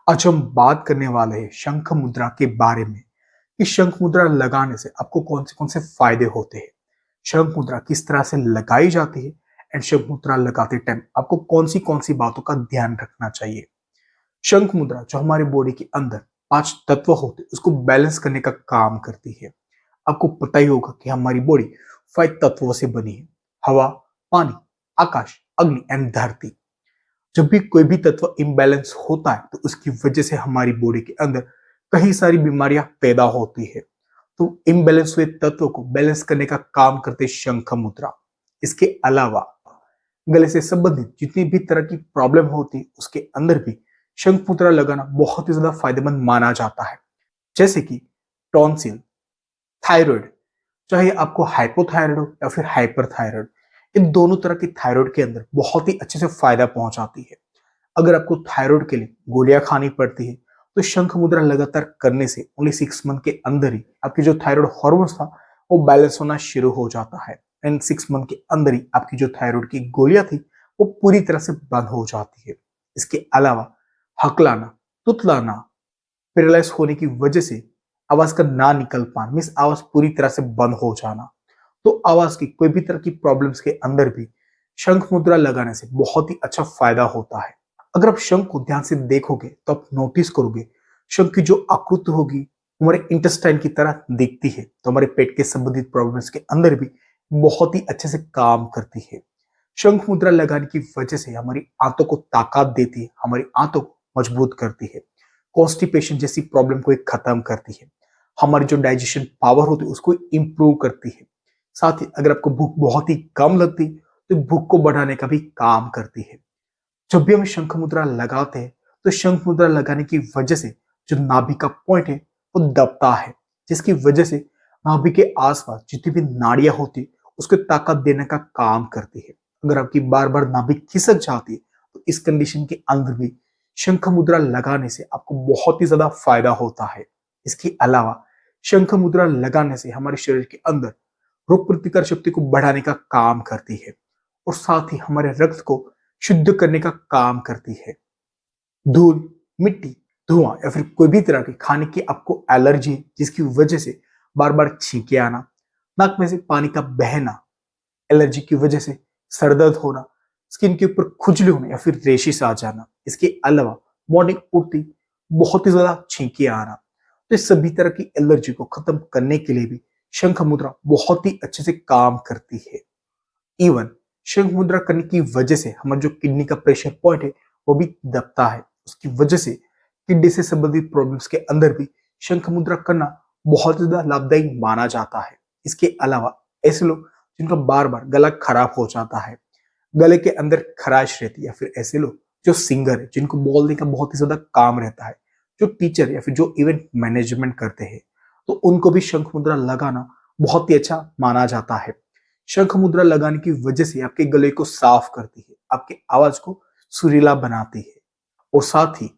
आज हम बात करने वाले हैं शंख मुद्रा के बारे में कि शंख मुद्रा लगाने से आपको कौन से फायदे होते हैं। शंख मुद्रा किस तरह से लगाई जाती है एंड शंख मुद्रा लगाते टाइम आपको कौन सी बातों का ध्यान रखना चाहिए। शंख मुद्रा जो हमारे बॉडी के अंदर 5 तत्व होते हैं उसको बैलेंस करने का काम करती है। आपको पता ही होगा कि हमारी बॉडी 5 तत्वों से बनी है। हवा, पानी, आकाश, अग्नि एंड धरती। जब भी कोई भी तत्व इम्बैलेंस होता है तो उसकी वजह से हमारी बॉडी के अंदर कई सारी बीमारियां पैदा होती है। तो इम्बैलेंस हुए तत्वों को बैलेंस करने का काम करते शंख मुद्रा। इसके अलावा गले से संबंधित जितनी भी तरह की प्रॉब्लम होती है उसके अंदर भी शंख मुद्रा लगाना बहुत ही ज्यादा फायदेमंद माना जाता है। जैसे कि टॉन्सिल, थायराइड, चाहे आपको हाइपोथायराइड हो या फिर हाइपरथायराइड, इन दोनों तरह की थायराइड के अंदर बहुत ही अच्छे से फायदा पहुंचाती है। अगर आपको थायराइड के लिए गोलियां खानी पड़ती है तो शंख मुद्रा लगातार करने से ओनली 6 मंथ के अंदर ही आपकी जो थायराइड हार्मोन्स था वो बैलेंस होना शुरू हो जाता है एंड 6 मंथ के अंदर ही आपकी जो थायराइड की गोलियां थी वो पूरी तरह से बंद हो जाती है। इसके अलावा हकलाना, तुतलाना, पैरालाइज होने की वजह से आवाज का ना निकल पाना मीन्स आवाज पूरी तरह से बंद हो जाना, तो आवाज की कोई भी तरह की प्रॉब्लम्स के अंदर भी शंख मुद्रा लगाने से बहुत ही अच्छा फायदा होता है। अगर आप शंख को ध्यान से देखोगे तो आप नोटिस करोगे शंख की जो आकृति होगी हमारे इंटेस्टाइन की तरह दिखती है, तो हमारे पेट के संबंधित प्रॉब्लम्स के अंदर भी बहुत ही अच्छे से काम करती है। शंख मुद्रा लगाने की वजह से हमारी आंतों को ताकत देती है, हमारी आंतों को मजबूत करती है, कॉन्स्टिपेशन जैसी प्रॉब्लम को खत्म करती है, हमारी जो डाइजेशन पावर होती है उसको इंप्रूव करती है। साथ ही अगर आपको भूख बहुत ही कम लगती तो भूख को बढ़ाने का भी काम करती है। जब भी हम शंख मुद्रा लगाते हैं तो शंख मुद्रा लगाने की वजह से जो नाभि का पॉइंट है वो दबता है, जिसकी वजह से नाभि के आसपास जितनी भी नाड़ियां होती है उसको ताकत देने का काम करती है। अगर आपकी बार बार नाभि खिसक जाती है तो इस कंडीशन के अंदर भी शंख मुद्रा लगाने से आपको बहुत ही ज्यादा फायदा होता है। इसके अलावा शंख मुद्रा लगाने से हमारे शरीर के अंदर रोग प्रतिकार शक्ति को बढ़ाने का काम करती है और साथ ही हमारे रक्त को शुद्ध करने का काम करती है। धूल, मिट्टी, धुआं या फिर कोई भी तरह के खाने की आपको एलर्जी है जिसकी वजह से बार बार छींके आना, नाक में से पानी का बहना, एलर्जी की वजह से सर दर्द होना, स्किन के ऊपर खुजली होना या फिर रेशिस आ जाना, इसके अलावा मॉर्निंग उठती बहुत ही ज्यादा छींके आना, तो इस सभी तरह की एलर्जी को खत्म करने के लिए भी शंख मुद्रा बहुत ही अच्छे से काम करती है। इवन शंख मुद्रा करने की वजह से हमारा जो किडनी का प्रेशर पॉइंट है वो भी दबता है। उसकी वजह से किडनी से संबंधित प्रॉब्लम्स के अंदर भी शंख मुद्रा करना बहुत ज्यादा लाभदायी माना जाता है। इसके अलावा ऐसे लोग जिनका बार बार गला खराब हो जाता है, गले के अंदर खराश रहती है, या फिर ऐसे लोग जो सिंगर है जिनको बोलने का बहुत ही ज्यादा काम रहता है, जो टीचर या फिर जो इवेंट मैनेजमेंट करते हैं, तो उनको भी शंख मुद्रा लगाना बहुत ही अच्छा माना जाता है। शंख मुद्रा लगाने की वजह से आपके गले को साफ करती है, आपके आवाज को सुरीला बनाती है और साथ ही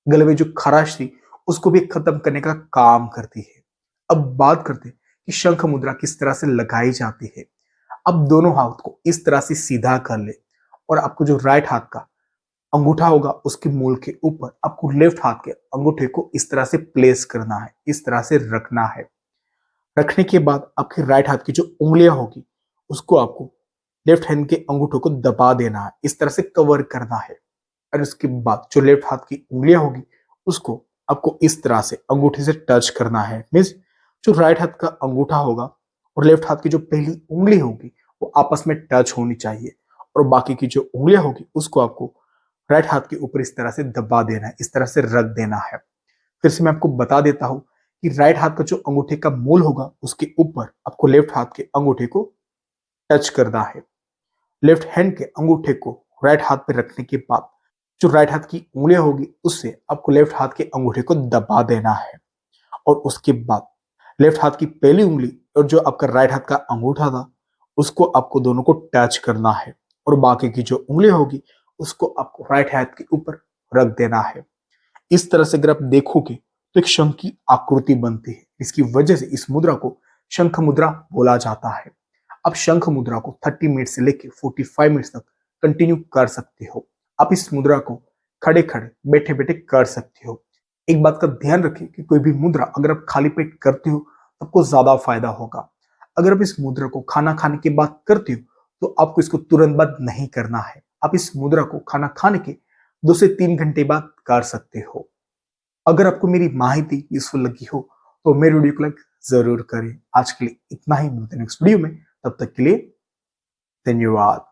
गले में जो खराश थी उसको भी खत्म करने का काम करती है। अब बात करते हैं कि शंख मुद्रा किस तरह से लगाई जाती है। अब दोनों हाथ को इस तरह से सीधा कर ले और आपको जो राइट हाथ का अंगूठा होगा उसके मूल के ऊपर आपको लेफ्ट हाथ के अंगूठे को इस तरह से प्लेस करना है, इस तरह से रखना है। रखने के बाद आपके राइट हाथ की जो उंगलियां होगी उसको आपको लेफ्ट हैंड के अंगूठों को दबा देना है, इस तरह से कवर करना है। और उसके बाद जो लेफ्ट हाथ की उंगलियां होगी उसको आपको इस तरह से अंगूठे से टच करना है। मीन्स जो राइट हाथ का अंगूठा होगा और लेफ्ट हाथ की जो पहली उंगली होगी वो आपस में टच होनी चाहिए और बाकी की जो उंगलियां होगी उसको आपको राइट हाथ के ऊपर इस तरह से दबा देना है, इस तरह से रख देना है। फिर से मैं आपको बता देता हूं कि राइट हाथ का जो अंगूठे का मूल होगा उसके ऊपर आपको लेफ्ट हाथ के अंगूठे को टच करना है। लेफ्ट हैंड के अंगूठे को राइट हाथ पे रखने के बाद जो राइट हाथ की उंगलियां होगी उससे आपको लेफ्ट हाथ के अंगूठे को दबा देना है और उसके बाद लेफ्ट हाथ की पहली उंगली और जो आपका राइट हाथ का अंगूठा था उसको आपको दोनों को टच करना है और बाकी की जो उंगली होगी उसको आपको राइट हाथ के ऊपर रख देना है। इस तरह से अगर आप देखोगे तो एक शंख की आकृति बनती है। इसकी वजह से इस मुद्रा को शंख मुद्रा बोला जाता है। आप शंख मुद्रा को 30 मिनट से लेकर 45 मिनट तक कंटिन्यू कर सकते हो। आप इस मुद्रा को खड़े खड़े बैठे बैठे कर सकते हो। एक बात का ध्यान रखें कि कोई भी मुद्रा अगर आप खाली पेट करते हो तो आपको ज्यादा फायदा होगा। अगर आप इस मुद्रा को खाना खाने के बाद करते हो तो आपको इसको तुरंत बाद नहीं करना है। आप इस मुद्रा को खाना खाने के 2 से 3 घंटे बाद कर सकते हो। अगर आपको मेरी माहिती यूजफुल लगी हो तो मेरे वीडियो को लाइक जरूर करें। आज के लिए इतना ही, मिलते हैं नेक्स्ट वीडियो में। तब तक के लिए धन्यवाद।